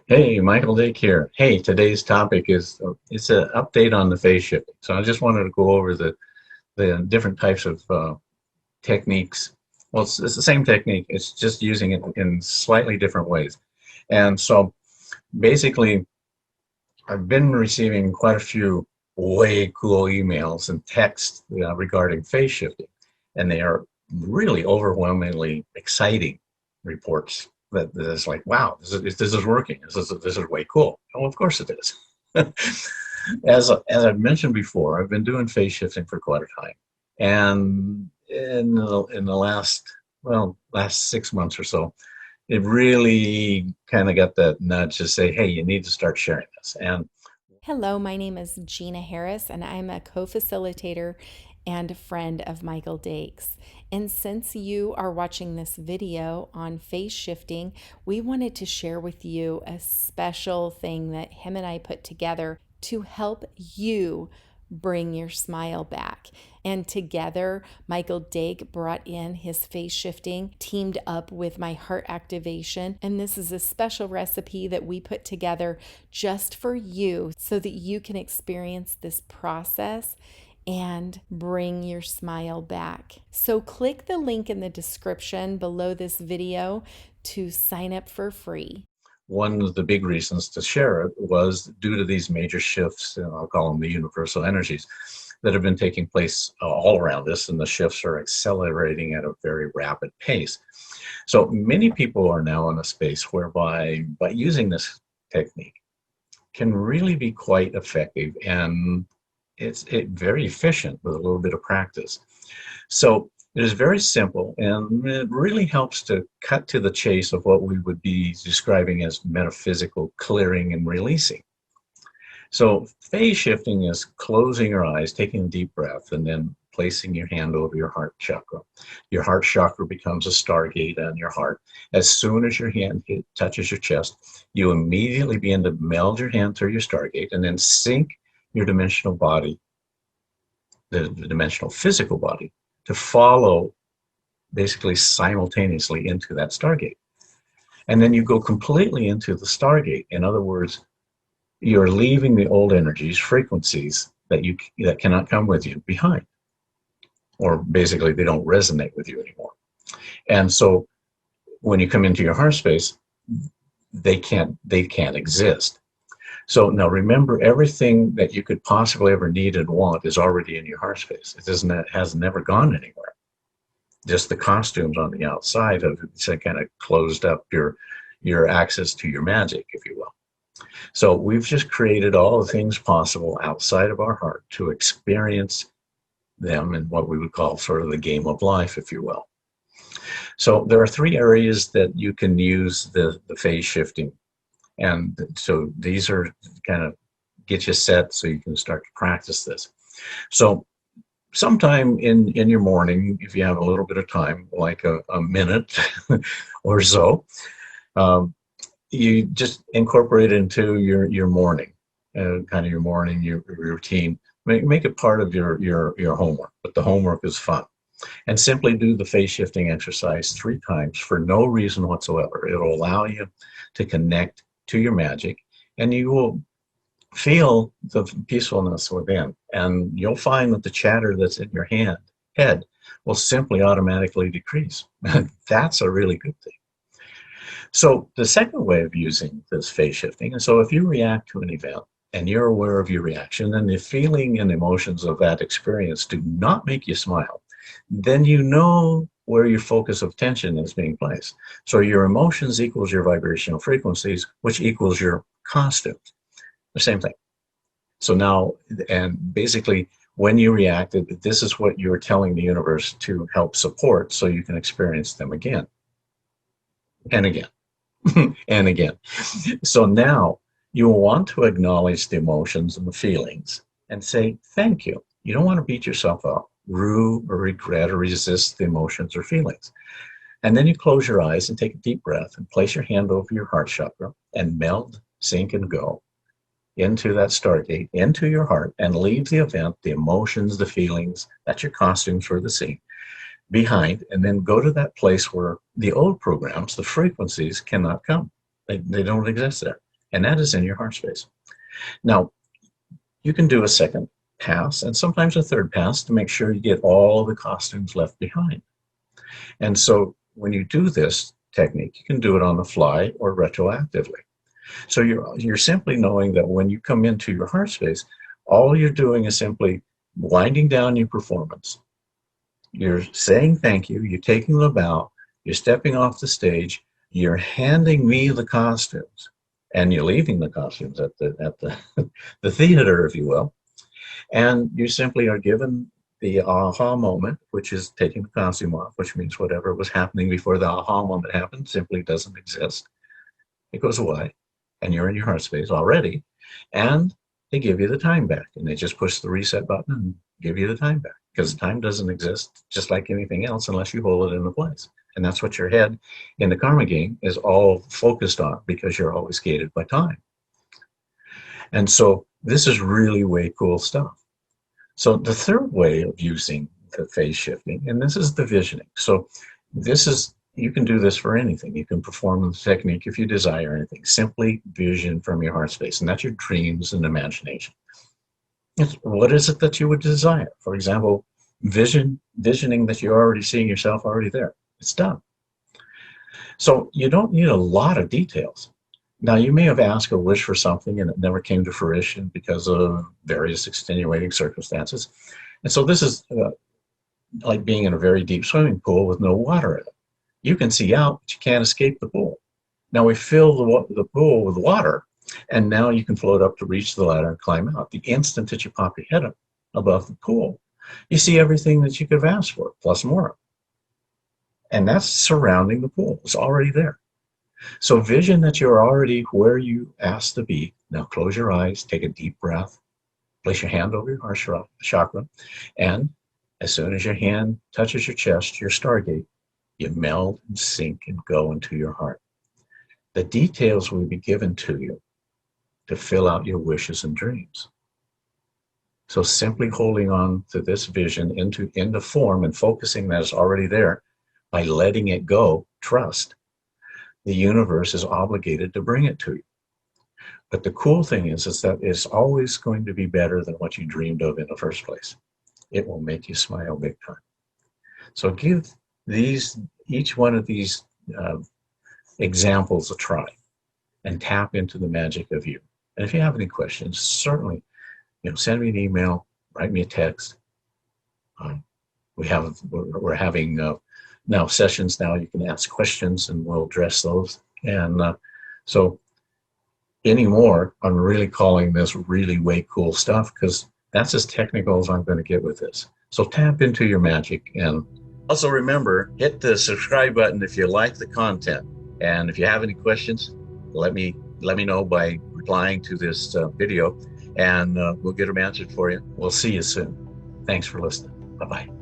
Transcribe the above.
Hey, Michael Dake here. Hey, today's topic is it's an update on the phase shifting. So I just wanted to go over the different types of techniques. Well, it's the same technique. It's just using it in slightly different ways. And so basically, I've been receiving quite a few way cool emails and texts regarding phase shifting, and they are really overwhelmingly exciting reports that is like, wow, this is working. This is way cool. Oh, of course it is. As I've mentioned before, I've been doing phase shifting for quite a time, and in the last 6 months or so, it really kind of got that nudge to say, hey, you need to start sharing this. And Hello, my name is Jena Harris, and I'm a co facilitator and a friend of Michael Dake's. And since you are watching this video on phase shifting, we wanted to share with you a special thing that him and I put together to help you bring your smile back. And together, Michael Dake brought in his face shifting, teamed up with my heart activation. And this is a special recipe that we put together just for you so that you can experience this process and bring your smile back. So click the link in the description below this video to sign up for free. one of the big reasons to share it was due to these major shifts, I'll call them the universal energies, that have been taking place all around us, and the shifts are accelerating at a very rapid pace. So many people are now in a space whereby, by using this technique, can really be quite effective, and it's very efficient with a little bit of practice. So it is very simple, and it really helps to cut to the chase of what we would be describing as metaphysical clearing and releasing. So phase shifting is closing your eyes, taking a deep breath, and then placing your hand over your heart chakra. Your heart chakra becomes a stargate on your heart. As soon as your hand touches your chest, you immediately begin to meld your hand through your stargate and then sync your dimensional body, the dimensional physical body, to follow basically simultaneously into that stargate. And then you go completely into the stargate. In other words, you're leaving the old energies, frequencies that cannot come with you behind, or basically they don't resonate with you anymore. And so when you come into your heart space, they can't exist. So now remember, everything that you could possibly ever need and want is already in your heart space. It has never gone anywhere. Just the costumes on the outside have kind of closed up your access to your magic, if you will. So we've just created all the things possible outside of our heart to experience them in what we would call sort of the game of life, if you will. So there are three areas that you can use the phase shifting. And so these are kind of get you set so you can start to practice this. So sometime in your morning, if you have a little bit of time, like a minute or so, um, you just incorporate it into your morning, kind of your morning, your routine. Make it part of your homework, but the homework is fun. And simply do the phase shifting exercise 3 times for no reason whatsoever. It'll allow you to connect to your magic, and you will feel the peacefulness within. And you'll find that the chatter that's in your head will simply automatically decrease. That's a really good thing. So the second way of using this phase shifting is, so if you react to an event and you're aware of your reaction, and the feeling and emotions of that experience do not make you smile, then you know where your focus of attention is being placed. So your emotions equals your vibrational frequencies, which equals your costumes. The same thing. So now, and basically, when you reacted, this is what you're telling the universe to help support so you can experience them again and again. And again. So now you want to acknowledge the emotions and the feelings and say, thank you. You don't want to beat yourself up, rue or regret or resist the emotions or feelings. And then you close your eyes and take a deep breath and place your hand over your heart chakra and meld, sync, and go into that stargate, into your heart, and leave the event, the emotions, the feelings, that's your costumes for the scene, behind, and then go to that place where the old programs, the frequencies, cannot come. They don't exist there. and that is in your heart space. Now, you can do a second pass and sometimes a third pass to make sure you get all the costumes left behind. And so when you do this technique, you can do it on the fly or retroactively. So you're simply knowing that when you come into your heart space, all you're doing is simply winding down your performance. You're saying thank you, you're taking the bow, you're stepping off the stage, you're handing me the costumes, and you're leaving the costumes at the the theater, if you will. And you simply are given the aha moment, which is taking the costume off, which means whatever was happening before the aha moment happened simply doesn't exist. It goes away, and you're in your heart space already, and they give you the time back, and they just push the reset button and give you the time back, because time doesn't exist just like anything else unless you hold it into place. And that's what your head in the karma game is all focused on, because you're always gated by time. And so this is really way cool stuff. So the third way of using the phase shifting, and this is the visioning. So this is, you can do this for anything. You can perform the technique if you desire anything. Simply vision from your heart space, and that's your dreams and imagination. What is it that you would desire? For example, visioning that you're already seeing yourself already there. It's done. So you don't need a lot of details. Now, you may have asked or wished for something and it never came to fruition because of various extenuating circumstances. And so this is like being in a very deep swimming pool with no water in it. You can see out, but you can't escape the pool. Now we fill the pool with water, and now you can float up to reach the ladder and climb out. The instant that you pop your head up above the pool, you see everything that you could have asked for, plus more. And that's surrounding the pool. It's already there. So vision that you're already where you asked to be. Now close your eyes, take a deep breath, place your hand over your heart chakra, and as soon as your hand touches your chest, your stargate, you meld and sink and go into your heart. The details will be given to you to fill out your wishes and dreams. So simply holding on to this vision into form and focusing that is already there, by letting it go, trust, the universe is obligated to bring it to you. But the cool thing is that it's always going to be better than what you dreamed of in the first place. It will make you smile big time. So give each one of these examples a try and tap into the magic of you. And if you have any questions, certainly, send me an email, write me a text. We're having now sessions now. You can ask questions and we'll address those. And so anymore, I'm really calling this really way cool stuff, because that's as technical as I'm going to get with this. So tap into your magic. And also remember, hit the subscribe button if you like the content. And if you have any questions, let me know by replying to this video, and we'll get them answered for you. We'll see you soon. Thanks for listening. Bye-bye.